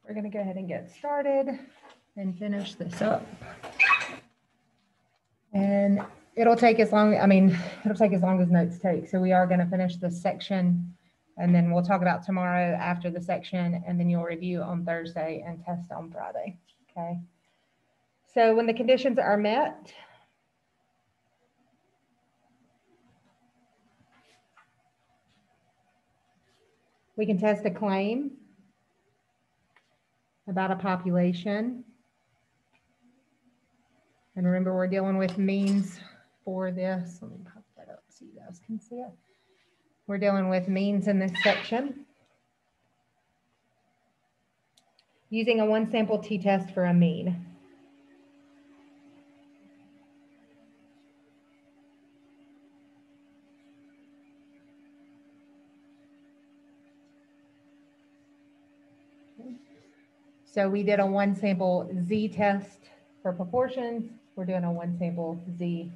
We're going to go ahead and get started and finish this up. And it'll take as long, it'll take as long as notes take. So we are going to finish this section, and then we'll talk about tomorrow after the section, and then you'll review on Thursday and test on Friday. Okay. So when the conditions are met, we can test a claim about a population. And remember, we're dealing with means for this. Let me pop that up so you guys can see it. We're dealing with means in this section. Using a one sample t-test for a mean. So we did a one sample Z test for proportions. We're doing a one sample Z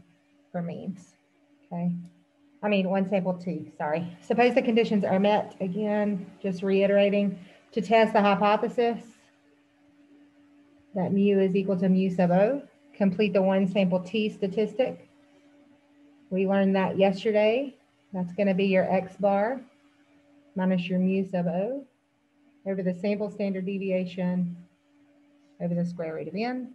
for means, okay? One sample T, sorry. Suppose the conditions are met, again, just reiterating, to test the hypothesis that mu is equal to mu sub O, complete the one sample T statistic. We learned that yesterday. That's gonna be your X bar minus your mu sub O over the sample standard deviation over the square root of n.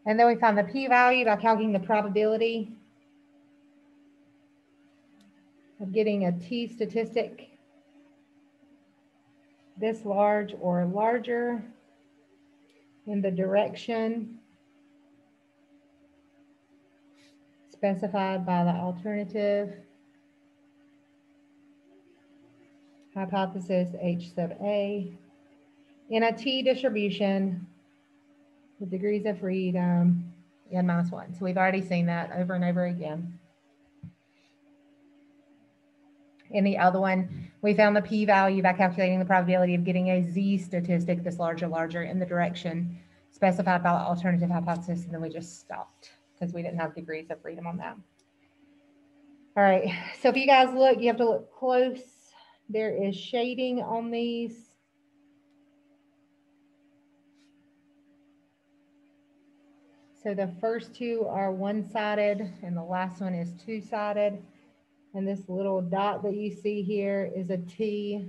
And then we found the p-value by calculating the probability of getting a t statistic this large or larger in the direction specified by the alternative hypothesis H sub A in a t distribution with degrees of freedom n-1. So we've already seen that over and over again. In the other one, we found the p-value by calculating the probability of getting a z statistic this large or larger in the direction specified by the alternative hypothesis, and then we just stopped because we didn't have degrees of freedom on that. All right, so if you guys look, you have to look close. There is shading on these. So the first two are one-sided and the last one is two-sided. And this little dot that you see here is a T.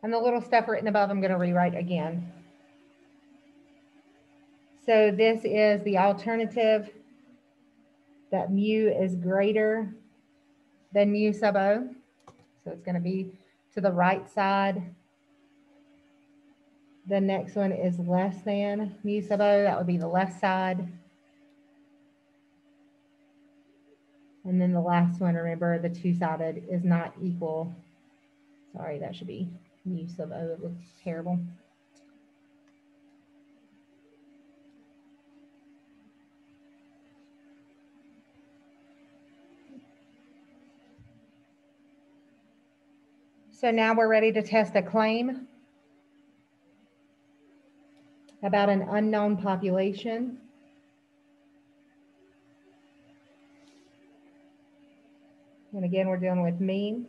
And the little stuff written above, I'm going to rewrite again. So this is the alternative that mu is greater than mu sub O. So it's going to be to the right side. The next one is less than mu sub O. That would be the left side. And then the last one, remember, the two-sided is not equal. Sorry, that should be mu sub O. It looks terrible. So now we're ready to test a claim about an unknown population. And again, we're dealing with means.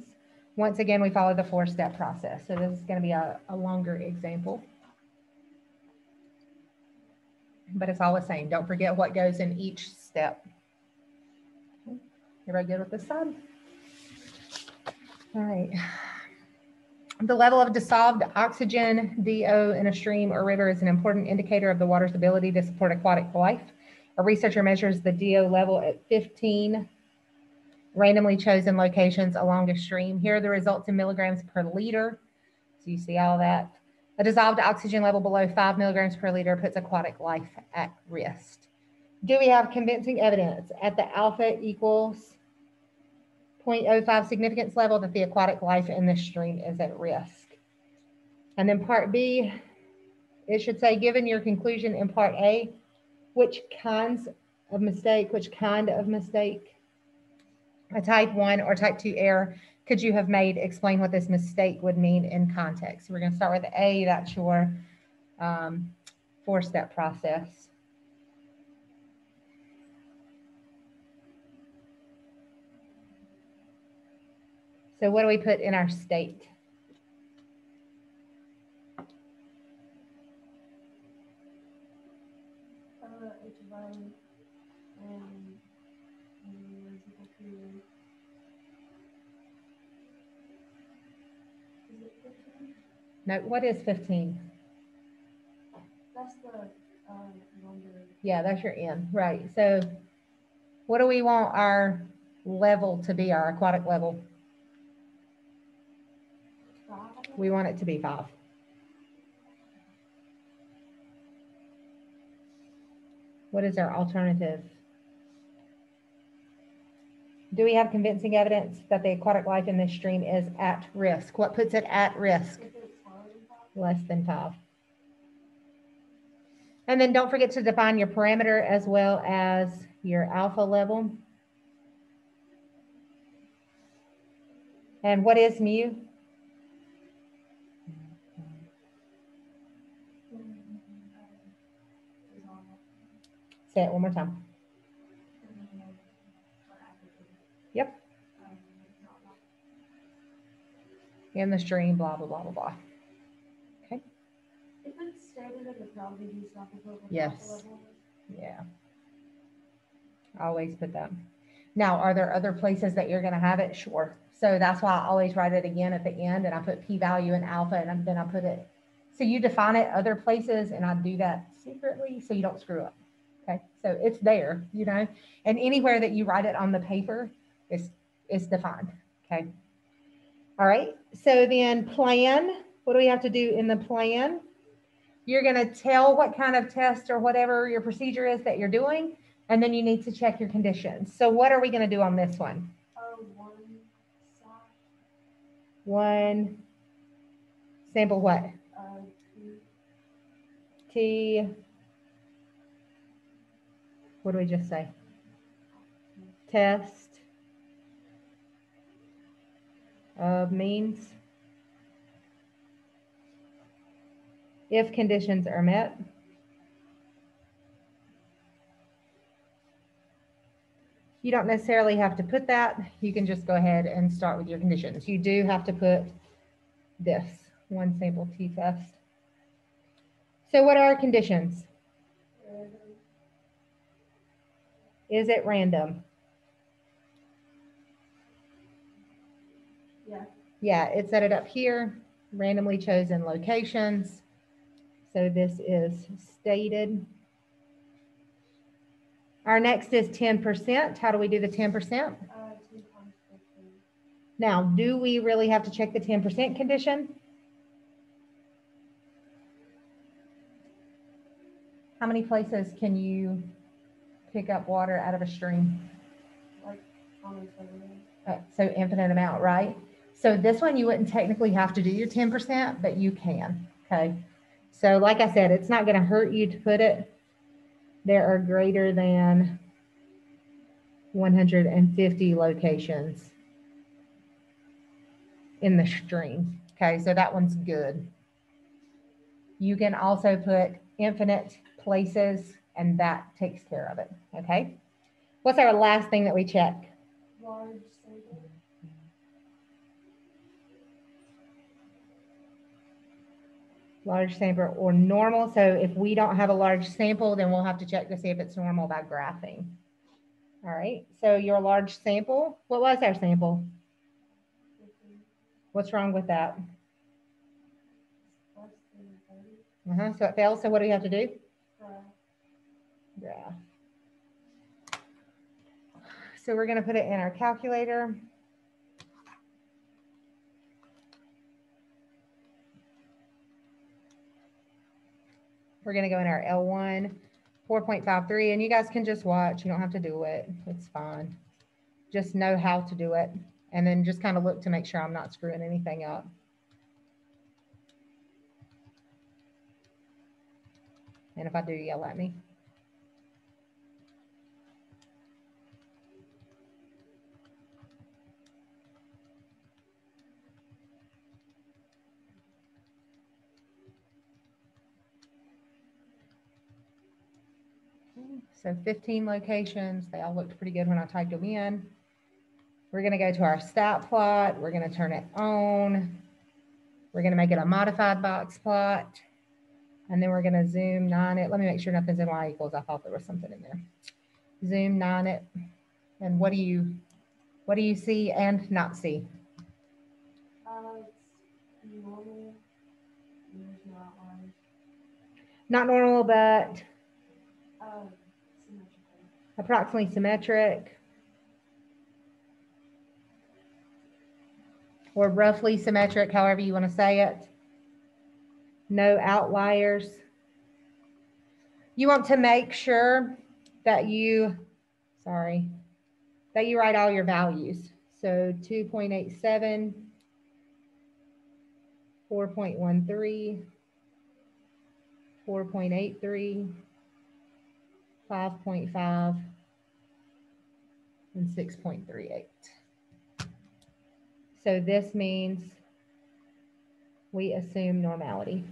Once again, we follow the four-step process. So this is going to be a longer example. But it's all the same. Don't forget what goes in each step. Everybody good with this side? All right. The level of dissolved oxygen, DO, in a stream or river is an important indicator of the water's ability to support aquatic life. A researcher measures the DO level at 15 randomly chosen locations along a stream. Here are the results in milligrams per liter. So you see all that. A dissolved oxygen level below 5 milligrams per liter puts aquatic life at risk. Do we have convincing evidence at the alpha equals 0.05 significance level that the aquatic life in this stream is at risk? And then part B, it should say, given your conclusion in part A, which kind of mistake, a type 1 or type 2 error could you have made? Explain what this mistake would mean in context. So we're going to start with A. That's your four-step process. So what do we put in our state? No, what is 15? That's the number. Yeah, that's your N, right. So what do we want our level to be, our aquatic level? 5. We want it to be 5. What is our alternative? Do we have convincing evidence that the aquatic life in this stream is at risk? What puts it at risk? If it's higher than 5. Less than 5. And then don't forget to define your parameter as well as your alpha level. And what is mu? Say it one more time. Yep. In the stream, blah, blah, blah, blah, blah. Okay. If it's stated in the probability, you have to put what Yes. alpha level is. Yeah. Always put that. Now, are there other places that you're going to have it? Sure. So that's why I always write it again at the end, and I put p-value and alpha, and then I put it. So you define it other places, and I do that secretly so you don't screw up. Okay. So it's there, you know, and anywhere that you write it on the paper is defined. Okay. All right. So then plan. What do we have to do in the plan? You're going to tell what kind of test or whatever your procedure is that you're doing, and then you need to check your conditions. So what are we going to do on this one? One sample what? T. What do we just say? Test of means. If conditions are met. You don't necessarily have to put that. You can just go ahead and start with your conditions. You do have to put this, one sample t-test. So what are our conditions? Is it random? Yeah. Yeah, it set it up here, randomly chosen locations. So this is stated. Our next is 10%. How do we do the 10%? Now, do we really have to check the 10% condition? How many places can you pick up water out of a stream? So infinite amount, right? So this one, you wouldn't technically have to do your 10%, but you can, okay? So like I said, it's not gonna hurt you to put it. There are greater than 150 locations in the stream, okay? So that one's good. You can also put infinite places, and that takes care of it, okay? What's our last thing that we check? Large sample. Large sample or normal. So if we don't have a large sample, then we'll have to check to see if it's normal by graphing. All right, so your large sample, what was our sample? 50. What's wrong with that? Less than 30. So it fails, so what do we have to do? Graph. Graph. So we're gonna put it in our calculator. We're gonna go in our L1, 4.53, and you guys can just watch. You don't have to do it, it's fine. Just know how to do it, and then just kind of look to make sure I'm not screwing anything up. And if I do, yell at me. So 15 locations. They all looked pretty good when I typed them in. We're going to go to our stat plot. We're going to turn it on. We're going to make it a modified box plot. And then we're going to zoom 9 it. Let me make sure nothing's in y equals. I thought there was something in there. Zoom 9 it. And what do you see and not see? It's normal. There's no outlines. Not normal, but Symmetrical. approximately symmetric. Or roughly symmetric, however you want to say it. No outliers. You want to make sure that you write all your values. So 2.87, 4.13, 4.83, 5.5, and 6.38. So this means we assume normality.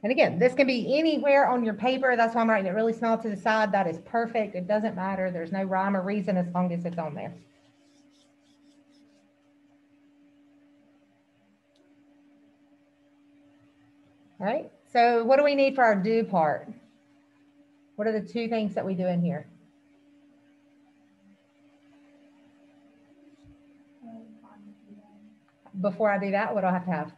And again, this can be anywhere on your paper. That's why I'm writing it really small to the side. That is perfect. It doesn't matter. There's no rhyme or reason as long as it's on there. All right. So what do we need for our do part? What are the two things that we do in here? Before I do that, what do I have to have?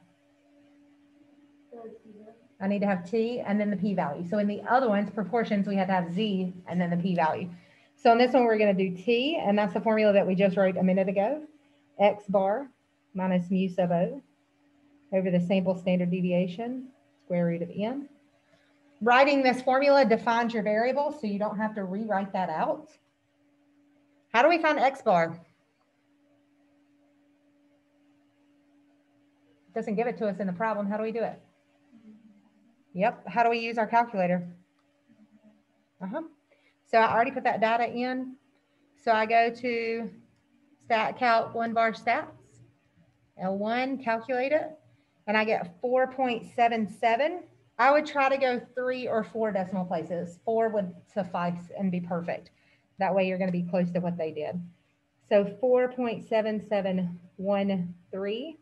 I need to have t and then the p-value. So in the other ones, proportions, we had to have z and then the p-value. So in this one, we're going to do t, and that's the formula that we just wrote a minute ago. X bar minus mu sub o over the sample standard deviation, square root of n. Writing this formula defines your variable, so you don't have to rewrite that out. How do we find x bar? It doesn't give it to us in the problem. How do we do it? Yep. How do we use our calculator? So I already put that data in. So I go to stat calc 1 bar stats, L1, calculate it, and I get 4.77. I would try to go 3 or 4 decimal places. 4 would suffice and be perfect. That way you're going to be close to what they did. So 4.7713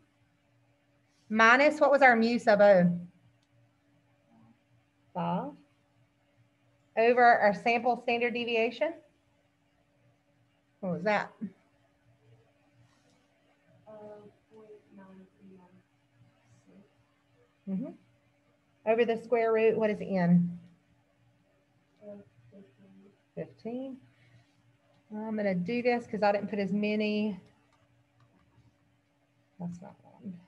minus, what was our mu sub o? 5 over our sample standard deviation. What was that? 0.9396. Over the square root, what is n? 15. I'm going to do this because I didn't put as many. That's not one.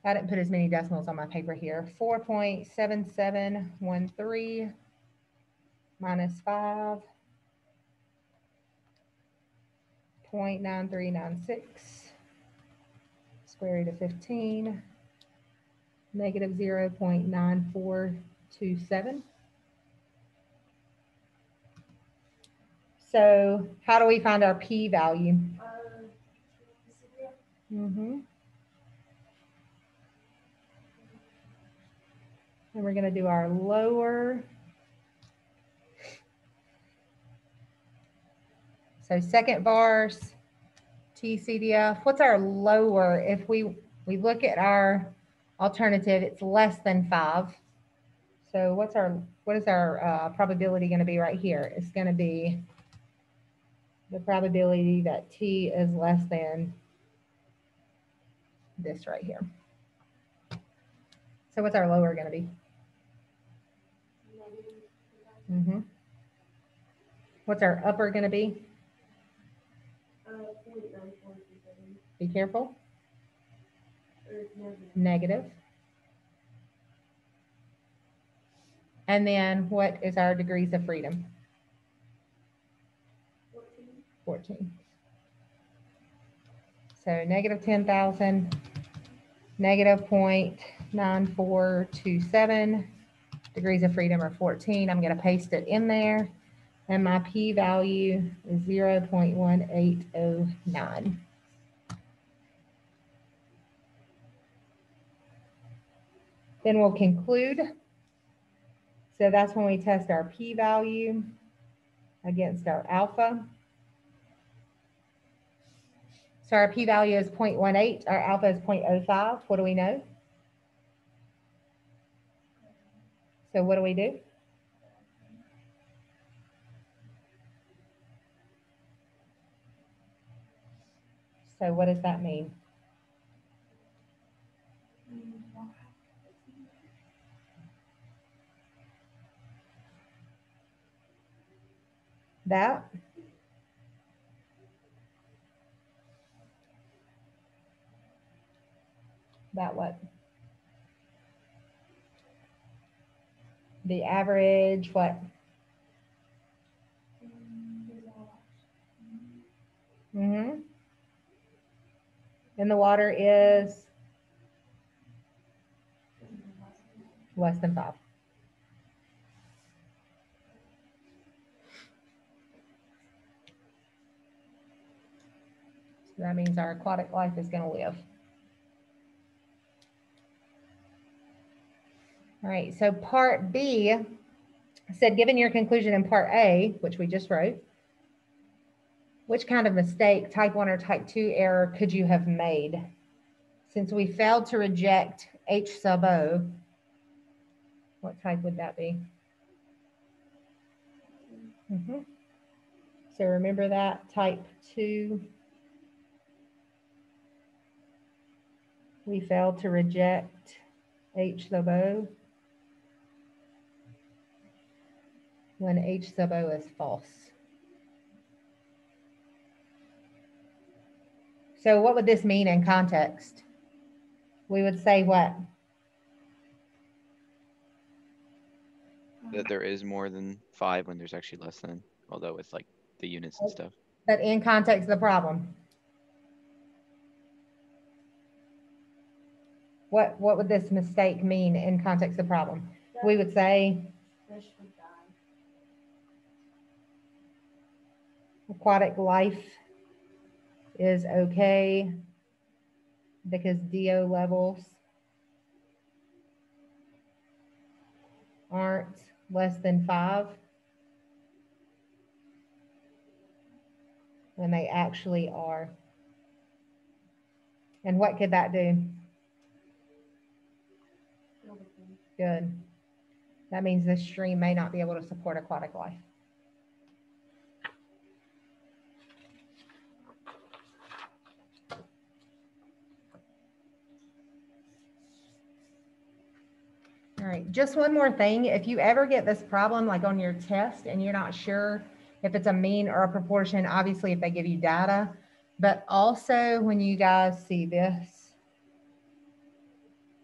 I didn't put as many decimals on my paper here. 4.7713 minus 5. 0.9396 square root of 15 negative 0.9427. So how do we find our p-value? And we're going to do our lower. So second bars, TCDF. What's our lower? If we look at our alternative, it's less than 5. So what is our probability going to be right here? It's going to be the probability that t is less than this right here. So what's our lower going to be? What's our upper going to be? Be careful. Negative. And then what is our degrees of freedom? 14. So negative 10,000, negative 0.9427, degrees of freedom are 14. I'm going to paste it in there. And my p-value is 0.1809. Then we'll conclude. So that's when we test our p-value against our alpha. So our p-value is 0.18, our alpha is 0.05. What do we know? So what do we do? So what does that mean? That what? The average what? Mm-hmm. And the water is less than 5. So that means our aquatic life is going to live. All right, so part B said, given your conclusion in part A, which we just wrote, which kind of mistake, type 1 or type 2 error, could you have made? Since we failed to reject H sub O, what type would that be? Mm-hmm. So remember that, type 2. We failed to reject H sub O when H sub O is false. So what would this mean in context? We would say what? That there is more than 5 when there's actually less than, although with like the units and stuff. But in context of the problem. What would this mistake mean in context of the problem? We would say Fish would die. aquatic life is okay because DO levels aren't less than 5 when they actually are. And what could that do? Good. That means this stream may not be able to support aquatic life. All right, just one more thing. If you ever get this problem like on your test and you're not sure if it's a mean or a proportion, obviously if they give you data, but also when you guys see this,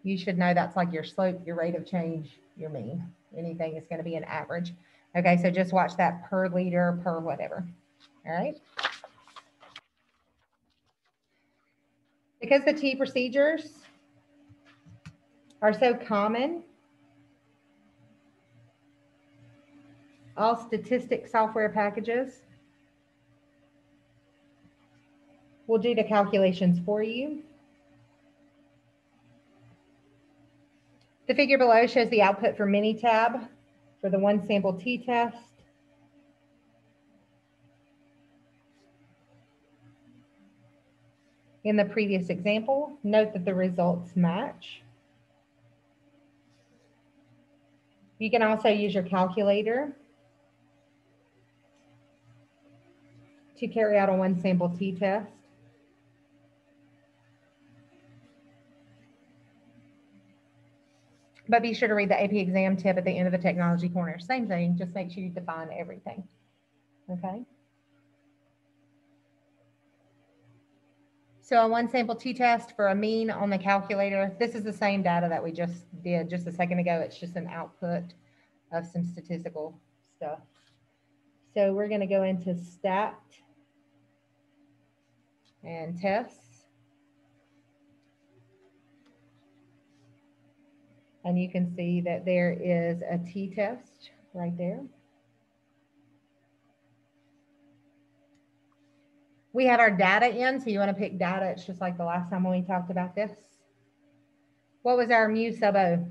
you should know that's like your slope, your rate of change, your mean. Anything is going to be an average. Okay, so just watch that per liter, per whatever. All right. Because the T procedures are so common, all statistic software packages will do the calculations for you. The figure below shows the output for Minitab for the one sample t-test. In the previous example, note that the results match. You can also use your calculator to carry out a one sample t-test. But be sure to read the AP exam tip at the end of the technology corner. Same thing, just make sure you define everything, okay? So a one sample t-test for a mean on the calculator, this is the same data that we just did just a second ago. It's just an output of some statistical stuff. So we're gonna go into stat and tests. And you can see that there is a t-test right there. We have our data in, so you want to pick data. It's just like the last time when we talked about this. What was our mu sub O?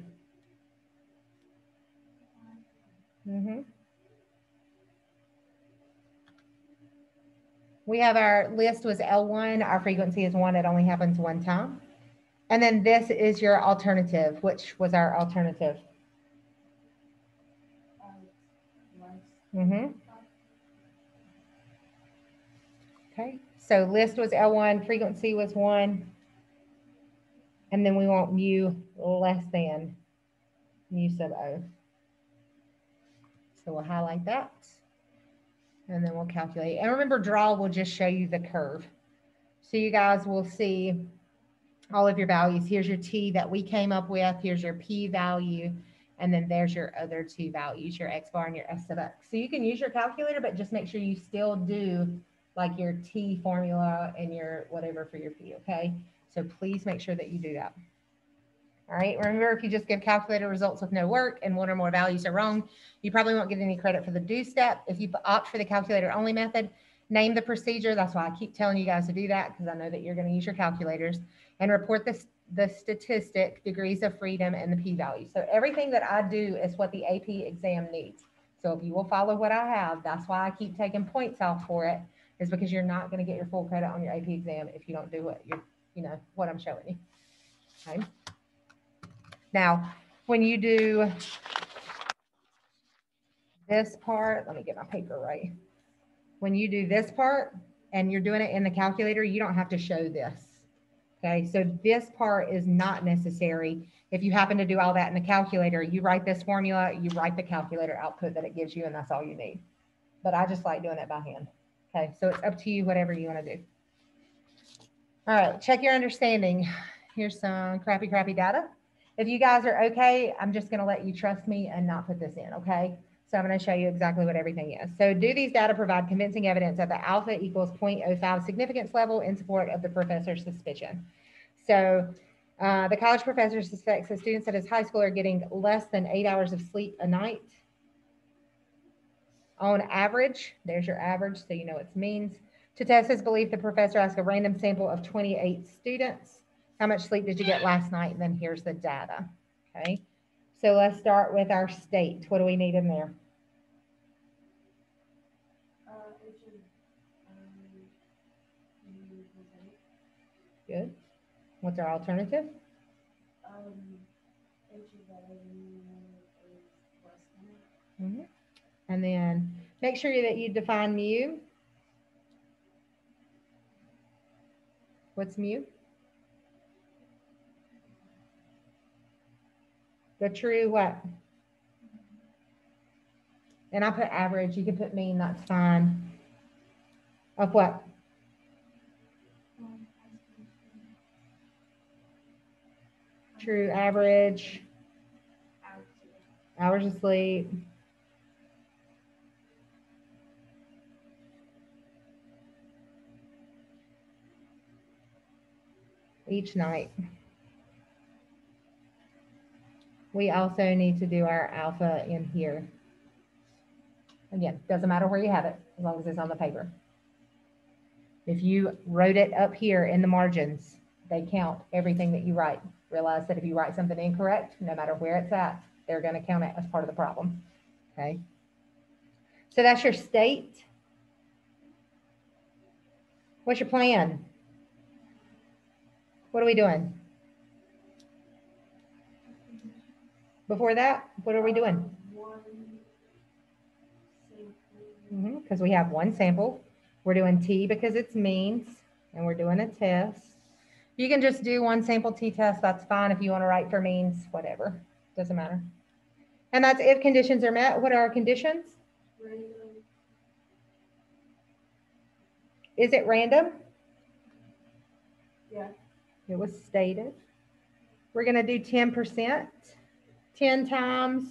Mm-hmm. We have our list was L1. Our frequency is 1. It only happens one time. And then this is your alternative. Which was our alternative? Less. Mm-hmm. Okay. So list was L1. Frequency was 1. And then we want mu less than mu sub O. So we'll highlight that. And then we'll calculate. And remember, draw will just show you the curve. So you guys will see all of your values. Here's your T that we came up with. Here's your P value. And then there's your other two values, your X bar and your S sub X. So you can use your calculator, but just make sure you still do like your T formula and your whatever for your P, okay? So please make sure that you do that. All right, remember, if you just give calculator results with no work and one or more values are wrong, you probably won't get any credit for the do step. If you opt for the calculator only method, name the procedure. That's why I keep telling you guys to do that, because I know that you're going to use your calculators, and report the statistic, degrees of freedom, and the p-value. So everything that I do is what the AP exam needs. So if you will follow what I have, that's why I keep taking points off for it, is because you're not going to get your full credit on your AP exam if you don't do what what I'm showing you. Okay. Now, when you do this part, let me get my paper right. When you do this part and you're doing it in the calculator, you don't have to show this. Okay, so this part is not necessary. If you happen to do all that in the calculator, you write this formula, you write the calculator output that it gives you, and that's all you need. But I just like doing it by hand. Okay, so it's up to you, whatever you want to do. All right, check your understanding. Here's some crappy data. If you guys are okay, I'm just going to let you trust me and not put this in, okay? So I'm going to show you exactly what everything is. So do these data provide convincing evidence that the alpha equals 0.05 significance level in support of the professor's suspicion? So the college professor suspects that students at his high school are getting less than 8 hours of sleep a night. On average, there's your average, so you know its means. To test his belief, the professor asked a random sample of 28 students, how much sleep did you get last night? And then here's the data, okay? So let's start with our state. What do we need in there? Good. What's our alternative? Mm-hmm. And then make sure that you define mu. What's mu? The true what? And I put average. You can put mean, that's fine. Of what? True average. Hours of sleep. Each night. We also need to do our alpha in here. Again, doesn't matter where you have it, as long as it's on the paper. If you wrote it up here in the margins, they count everything that you write. Realize that if you write something incorrect, no matter where it's at, they're going to count it as part of the problem. Okay. So that's your state. What's your plan? What are we doing? Before that, what are we doing? Because we have one sample. We're doing T because it's means, and we're doing a test. You can just do one sample t-test. That's fine. If you want to write for means, whatever. Doesn't matter. And that's if conditions are met. What are our conditions? Random. Is it random? Yeah. It was stated. We're going to do 10%. 10 times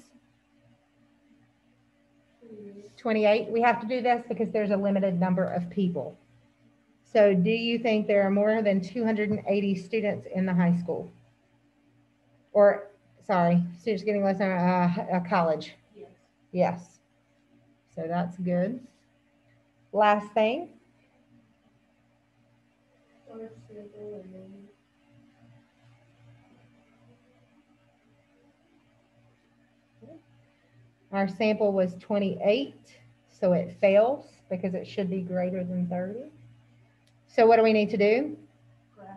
28. We have to do this because there's a limited number of people. So do you think there are more than 280 students in the high school? Or, sorry, students getting less than a college? Yes. Yes. So that's good. Last thing. Our sample was 28, so it fails because it should be greater than 30. So what do we need to do? Graph.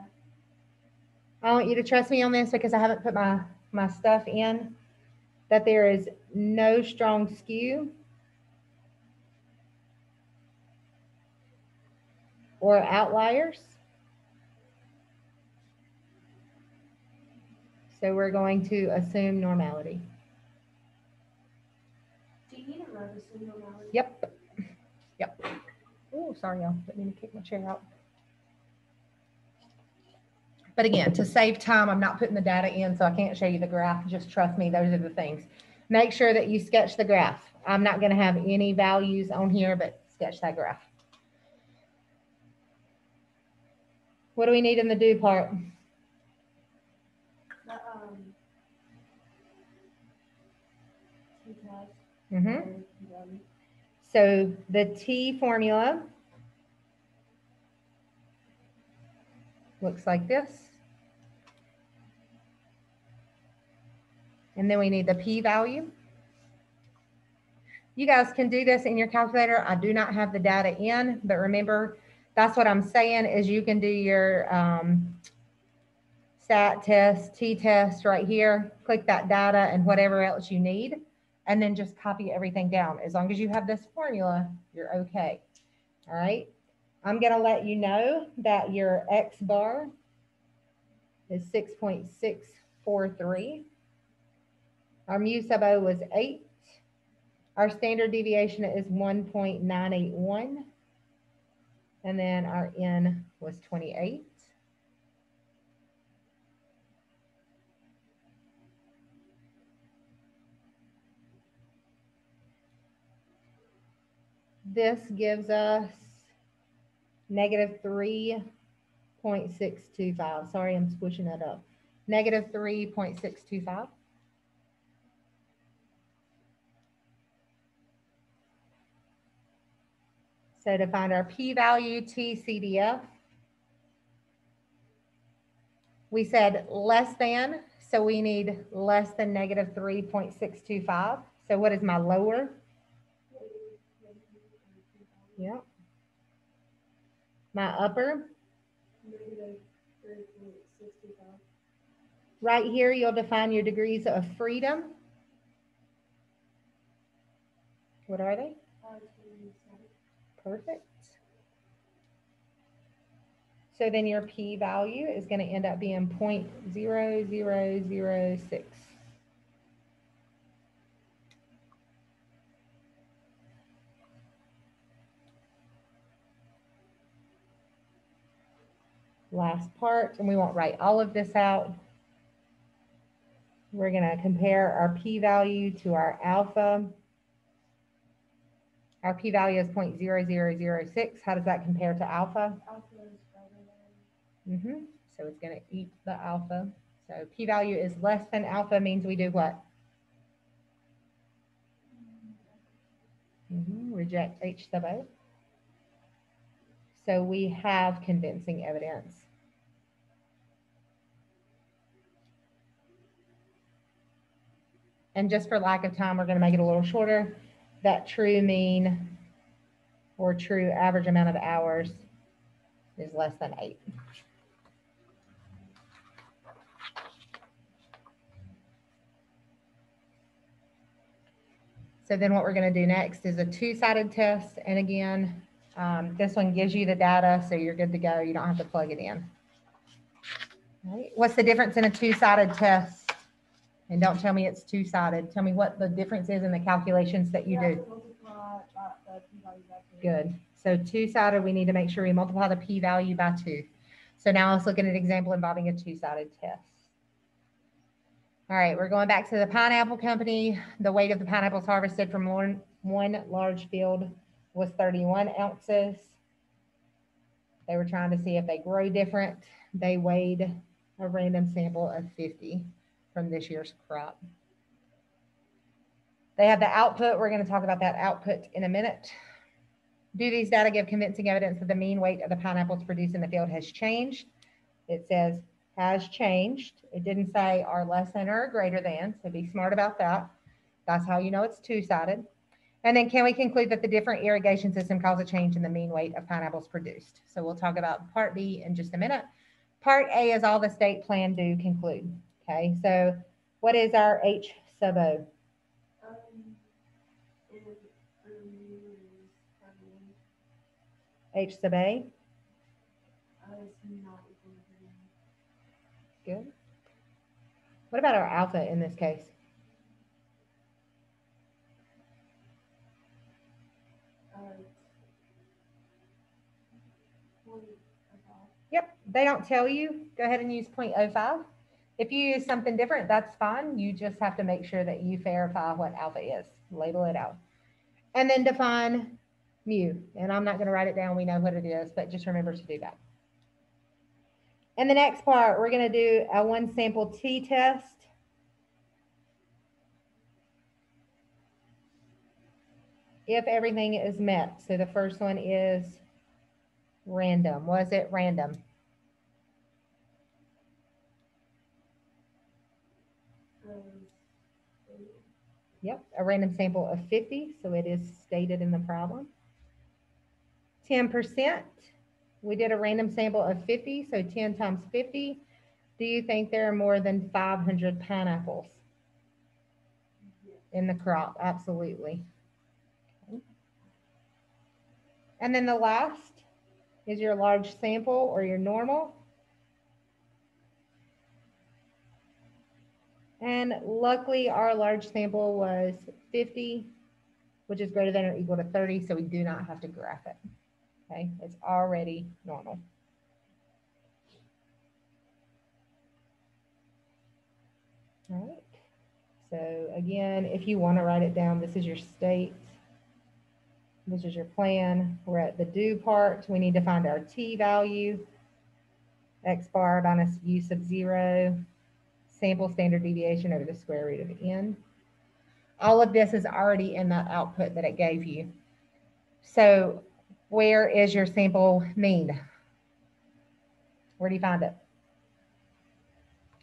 I want you to trust me on this because I haven't put my stuff in, that there is no strong skew or outliers. So we're going to assume normality. Do you need a rubber assume normality? Yep. Yep. Oh, sorry, y'all. Didn't mean to kick my chair out. But again, to save time, I'm not putting the data in, so I can't show you the graph. Just trust me, those are the things. Make sure that you sketch the graph. I'm not going to have any values on here, but sketch that graph. What do we need in the do part? The t-test. Mm-hmm. So the T formula looks like this. And then we need the p-value. You guys can do this in your calculator. I do not have the data in, but remember, that's what I'm saying is you can do your stat test, t-test right here, click that data and whatever else you need, and then just copy everything down. As long as you have this formula, you're okay. All right. I'm going to let you know that your X bar is 6.643. Our mu sub O was 8. Our standard deviation is 1.981. And then our N was 28. This gives us negative 3.625. Sorry, I'm squishing that up. Negative 3.625. So to find our p-value, TCDF, we said less than, so we need less than negative 3.625. So what is my lower? Yep. My upper? Negative 3.65. Right here, you'll define your degrees of freedom. What are they? 527. Perfect. So then your p-value is going to end up being 0.0006. Last part, and we won't write all of this out. We're going to compare our p-value to our alpha. Our p-value is 0.0006. How does that compare to alpha? Alpha is greater than. So it's going to eat the alpha. So p-value is less than alpha means we do what? Reject H sub O. So we have convincing evidence. And just for lack of time, we're going to make it a little shorter. That true mean or true average amount of hours is less than 8. So then what we're going to do next is a two-sided test. And again, this one gives you the data, so you're good to go. You don't have to plug it in. All right. What's the difference in a two-sided test? And don't tell me it's two-sided. Tell me what the difference is in the calculations that you do. Good. So two-sided, we need to make sure we multiply the p-value by 2. So now let's look at an example involving a two-sided test. All right, we're going back to the pineapple company. The weight of the pineapples harvested from one large field was 31 ounces. They were trying to see if they grow different. They weighed a random sample of 50 from this year's crop. They have the output. We're going to talk about that output in a minute. Do these data give convincing evidence that the mean weight of the pineapples produced in the field has changed? It says has changed. It didn't say are less than or greater than, so be smart about that. That's how you know it's two-sided. And then can we conclude that the different irrigation system cause a change in the mean weight of pineapples produced? So we'll talk about part B in just a minute. Part A is all the state plan do conclude. Okay, so what is our H sub O? If mu is probably, H sub A, it's not equal to good. What about our alpha in this case? point about. Yep, they don't tell you. Go ahead and use 0.05. If you use something different, that's fine. You just have to make sure that you verify what alpha is. Label it out. And then define mu. And I'm not going to write it down. We know what it is, but just remember to do that. And the next part, we're going to do a one sample t-test. If everything is met. So the first one is random. Was it random? Yep, a random sample of 50, so it is stated in the problem. 10%, we did a random sample of 50, so 10 times 50. Do you think there are more than 500 pineapples in the crop? Absolutely. Okay. And then the last is your large sample or your normal. And luckily our large sample was 50, which is greater than or equal to 30, so we do not have to graph it. Okay, it's already normal. All right, so again, if you want to write it down, this is your state. This is your plan. We're at the do part. We need to find our t value, x bar minus u sub 0, sample standard deviation over the square root of n. All of this is already in that output that it gave you. So where is your sample mean? Where do you find it?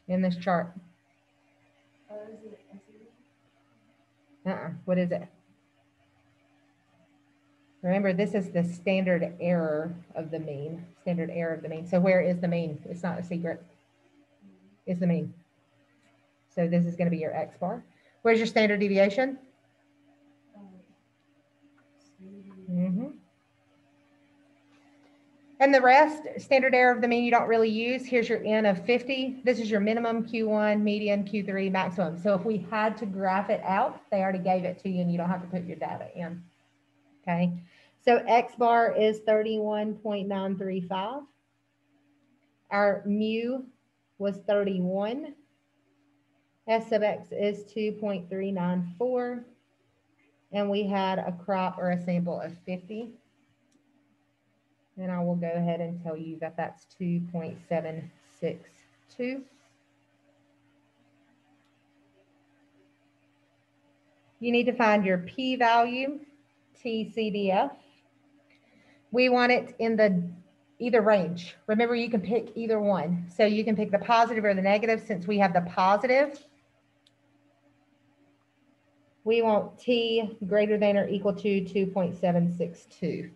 In this chart. Is it SE? What is it? Remember, this is the standard error of the mean. Standard error of the mean. So where is the mean? It's not a secret. It's the mean. So this is going to be your x bar. Where's your standard deviation? And the rest, standard error of the mean, you don't really use. Here's your n of 50. This is your minimum, Q1, median, Q3, maximum. So if we had to graph it out, they already gave it to you and you don't have to put your data in. Okay, so x bar is 31.935. Our mu was 31. S sub x is 2.394. And we had a crop or a sample of 50. And I will go ahead and tell you that that's 2.762. You need to find your p-value, TCDF. We want it in the either range. Remember, you can pick either one. So you can pick the positive or the negative. Since we have the positive, we want t greater than or equal to 2.762.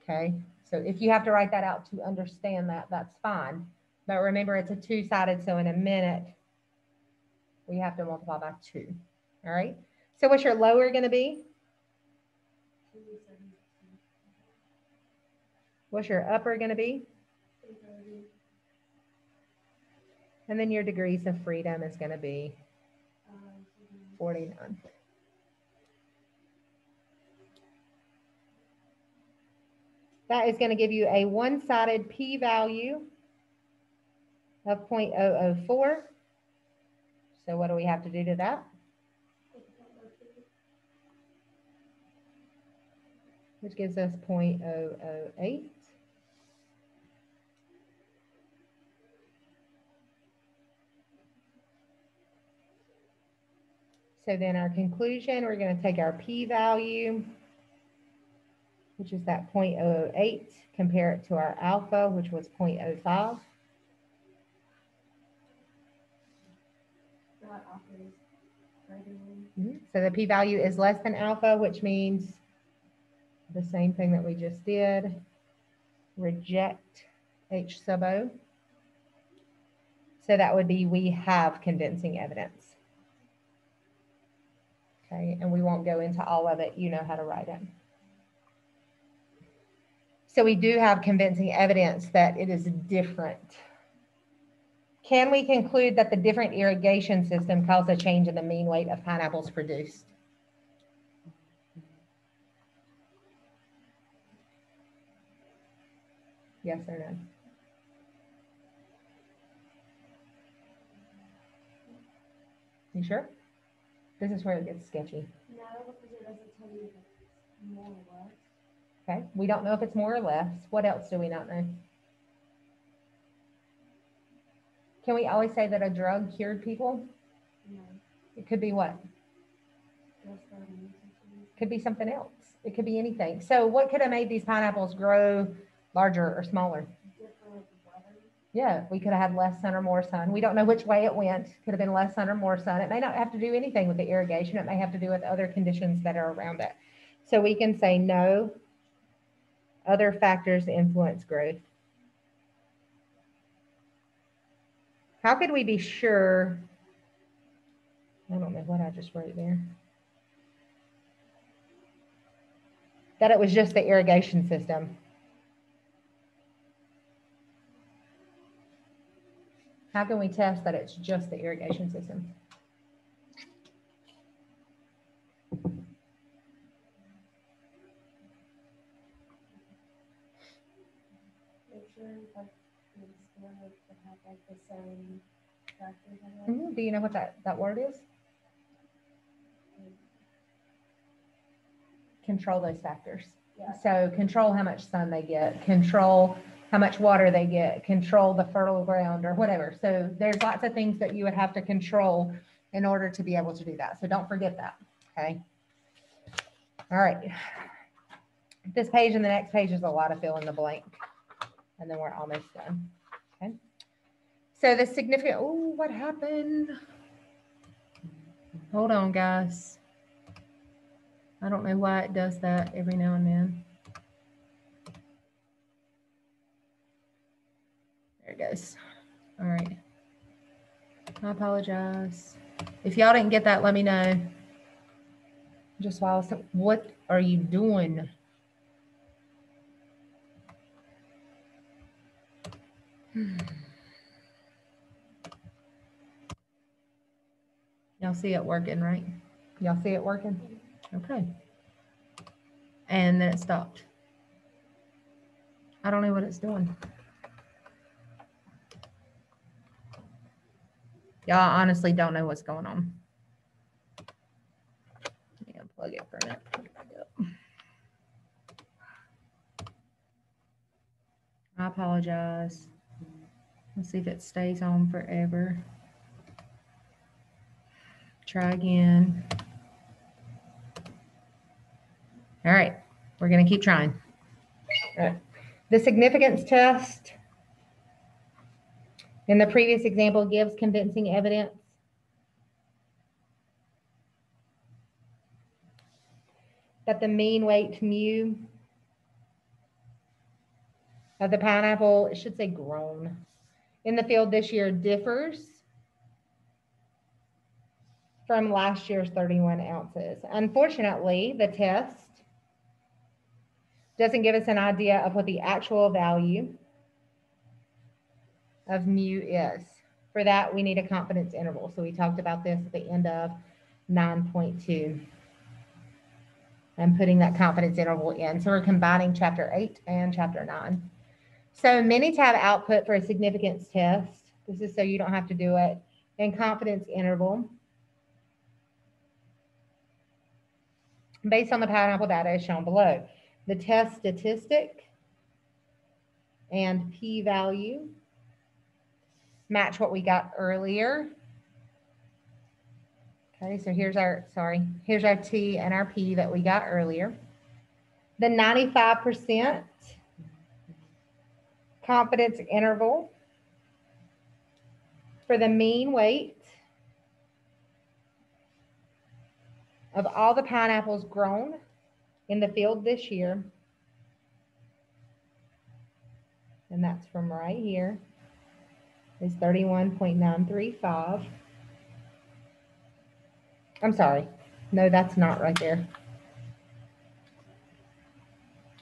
Okay, so if you have to write that out to understand that, that's fine. But remember, it's a two-sided, so in a minute, we have to multiply by 2. All right, so what's your lower going to be? What's your upper going to be? And then your degrees of freedom is going to be 49. That is going to give you a one-sided p-value of 0.004. So what do we have to do to that? Which gives us 0.008. So then our conclusion, we're going to take our p-value, which is that 0.008, compare it to our alpha, which was 0.05. So the p-value is less than alpha, which means the same thing that we just did. Reject H sub O. So that would be we have convincing evidence. Okay, and we won't go into all of it. You know how to write it. So we do have convincing evidence that it is different. Can we conclude that the different irrigation system caused a change in the mean weight of pineapples produced? Yes or no? You sure? This is where it gets sketchy. No, because it doesn't tell you if it's more or less. Okay, we don't know if it's more or less. What else do we not know? Can we always say that a drug cured people? No, It could be what? just for the nutrition. Could be something else. It could be anything. So what could have made these pineapples grow larger or smaller? Different weather. Yeah, we could have had less sun or more sun. We don't know which way it went. Could have been less sun or more sun. It may not have to do anything with the irrigation. It may have to do with other conditions that are around it. So we can say no, other factors influence growth. How could we be sure? I don't know what I just wrote there. That it was just the irrigation system. How can we test that it's just the irrigation system? Make sure like the experiment would have like the same factors in it. Do you know what that word is? Control those factors. Yeah. So control how much sun they get, control how much water they get, control the fertile ground or whatever. So there's lots of things that you would have to control in order to be able to do that. So don't forget that, okay? All right. This page and the next page is a lot of fill in the blank. And then we're almost done, okay? So the significant, oh, what happened? Hold on, guys. I don't know why it does that every now and then. There it goes. All right. I apologize. If y'all didn't get that, let me know. Just while I was, what are you doing? Y'all see it working, right? Y'all see it working? Okay. And then it stopped. I don't know what it's doing. Y'all honestly don't know what's going on. Let me unplug it for a minute. Put it back up. I apologize. Let's see if it stays on forever. Try again. All right, we're going to keep trying. All right. The significance test in the previous example gives convincing evidence that the mean weight mu of the pineapple, it should say grown, in the field this year differs from last year's 31 ounces. Unfortunately, the test doesn't give us an idea of what the actual value of mu is. For that, we need a confidence interval. So we talked about this at the end of 9.2. I'm putting that confidence interval in. So we're combining chapter 8 and chapter 9. So Minitab output for a significance test. This is so you don't have to do it in confidence interval. Based on the pineapple data as shown below. The test statistic and p-value match what we got earlier. Okay, so here's our T and our P that we got earlier. The 95% confidence interval for the mean weight of all the pineapples grown in the field this year, and that's from right here, is 31.935. I'm sorry. No, that's not right there.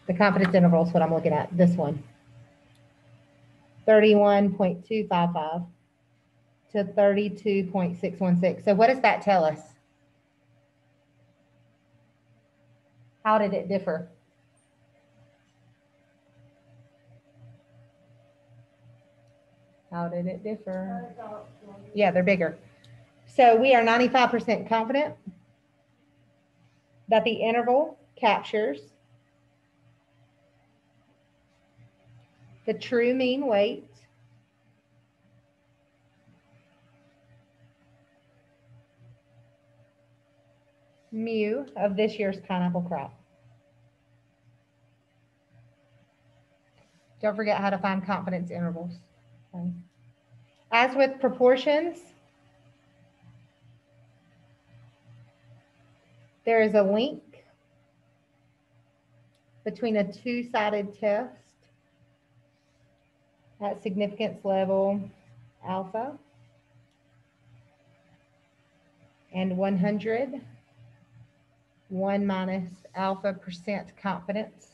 The confidence interval is what I'm looking at, this one. 31.255 to 32.616. So what does that tell us? How did it differ? How did it differ? Yeah, they're bigger. So we are 95% confident that the interval captures the true mean weight mu of this year's pineapple crop. Don't forget how to find confidence intervals. Okay. As with proportions, there is a link between a two-sided test at significance level alpha and 100, 1 minus alpha percent confidence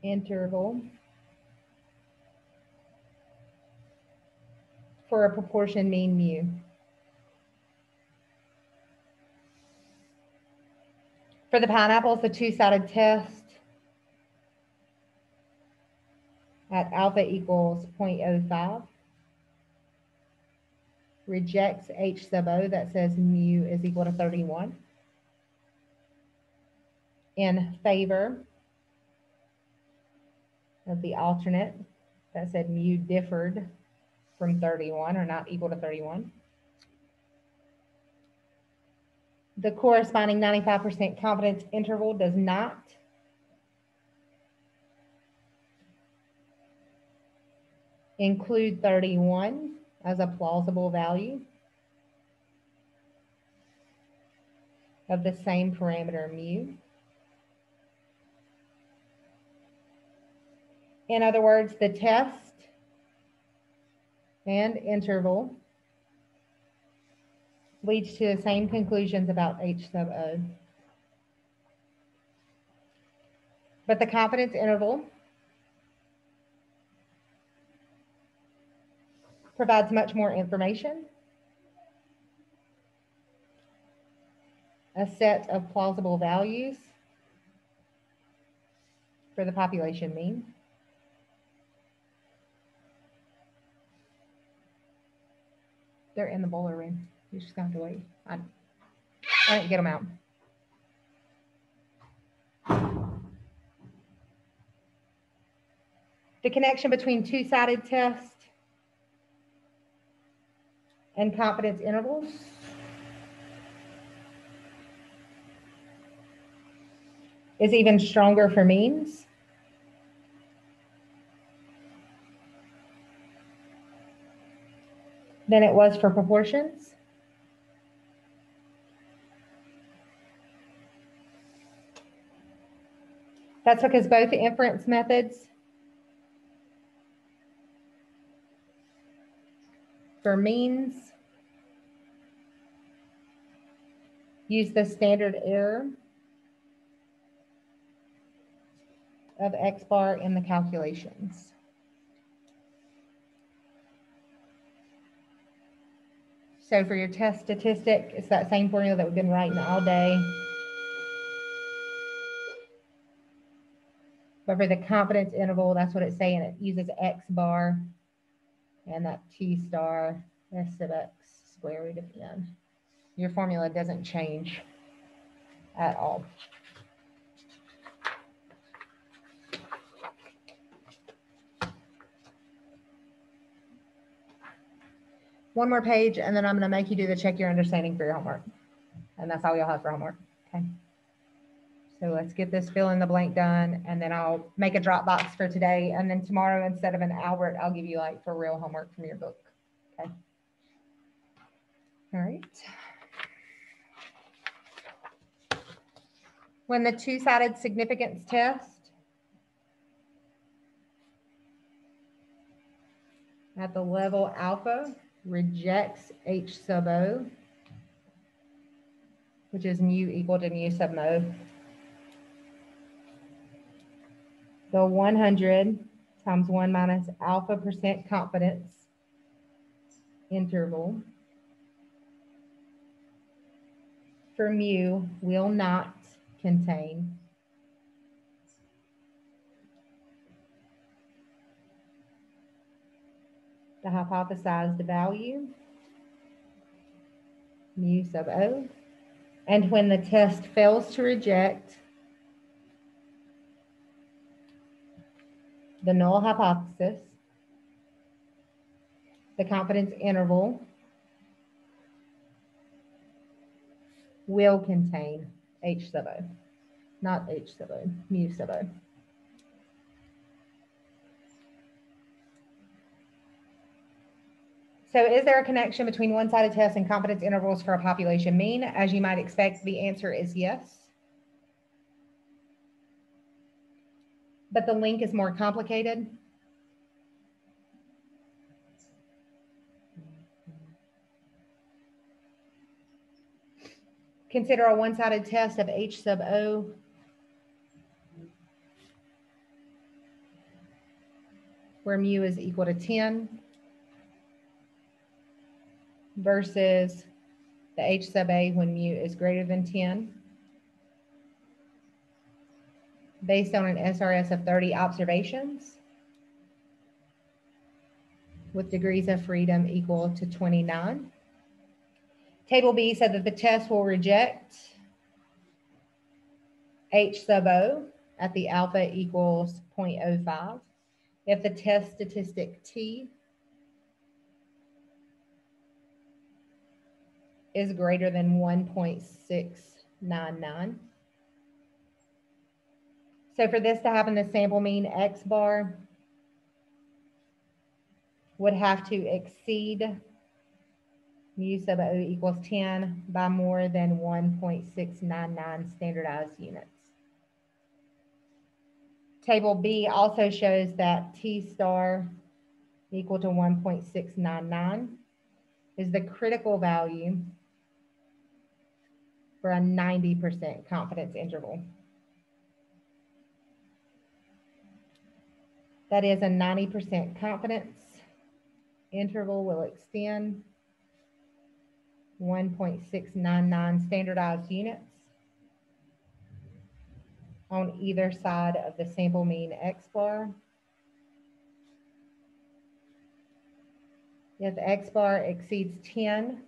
interval for a proportion mean mu. For the pineapples, the two-sided test at alpha equals 0.05 rejects H sub O that says mu is equal to 31 in favor of the alternate that said mu differed from 31 or not equal to 31. The corresponding 95% confidence interval does not include 31 as a plausible value of the same parameter mu. In other words, the test and interval leads to the same conclusions about H sub O. But the confidence interval provides much more information, a set of plausible values for the population mean, they're in the boiler room. You just have to wait. I didn't get them out. The connection between two-sided test and confidence intervals is even stronger for means. Than it was for proportions. That's because both inference methods for means use the standard error of X bar in the calculations. So for your test statistic, it's that same formula that we've been writing all day. But for the confidence interval, that's what it's saying. It uses X bar and that T star S sub X square root of n. Your formula doesn't change at all. One more page, and then I'm going to make you do the check your understanding for your homework. And that's all you'll have for homework. Okay. So let's get this fill in the blank done, and then I'll make a Dropbox for today. And then tomorrow, instead of an Albert, I'll give you like for real homework from your book. Okay. All right. When the two-sided significance test at the level alpha rejects H sub O, which is mu equal to mu sub mo, the 100 times 1 minus alpha percent confidence interval for mu will not contain the hypothesized value, mu sub O. And when the test fails to reject the null hypothesis, the confidence interval will contain H sub O, not H sub O, mu sub O. So is there a connection between one-sided tests and confidence intervals for a population mean? As you might expect, the answer is yes. But the link is more complicated. Consider a one-sided test of H sub O where mu is equal to 10 versus the H sub A when mu is greater than 10 based on an SRS of 30 observations with degrees of freedom equal to 29. Table B said that the test will reject H sub O at the alpha equals 0.05 if the test statistic T is greater than 1.699. So for this to happen, the sample mean X bar would have to exceed mu sub O equals 10 by more than 1.699 standardized units. Table B also shows that T star equal to 1.699 is the critical value for a 90% confidence interval. That is, a 90% confidence interval will extend 1.699 standardized units on either side of the sample mean X bar. If X bar exceeds 10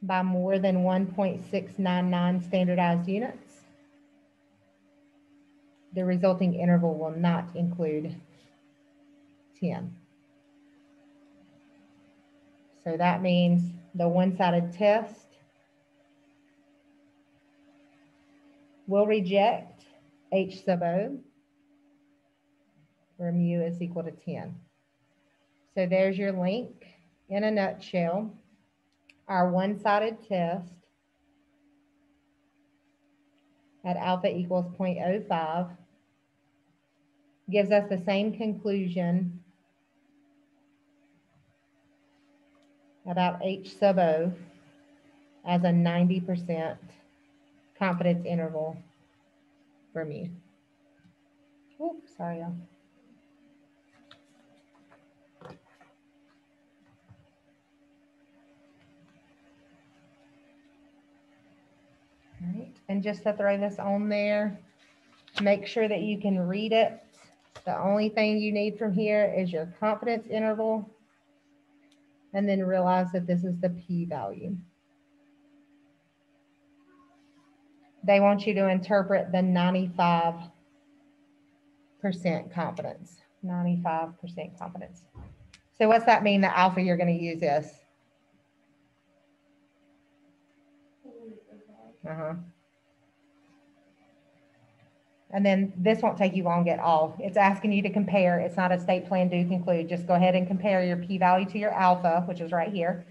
by more than 1.699 standardized units, the resulting interval will not include 10. So that means the one-sided test will reject H sub O where mu is equal to 10. So there's your link in a nutshell. Our one-sided test at alpha equals 0.05 gives us the same conclusion about H sub O as a 90% confidence interval for mu. Oops, sorry, y'all. All right, and just to throw this on there, make sure that you can read it. The only thing you need from here is your confidence interval, and then realize that this is the p-value. They want you to interpret the 95% confidence, 95% confidence. So what's that mean, the alpha you're going to use is? And then this won't take you long at all. It's asking you to compare. It's not a state plan do conclude. Just go ahead and compare your p-value to your alpha, which is right here.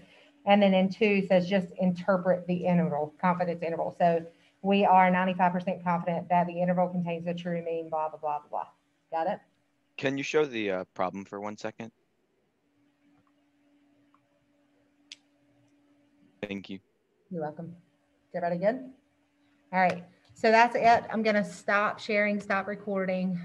And then in 2 says just interpret the interval, confidence interval. So we are 95% confident that the interval contains the true mean, blah, blah, blah, blah, blah. Got it? Can you show the problem for 1 second? Thank you. You're welcome. Is everybody good? All right. So that's it. I'm going to stop sharing, stop recording.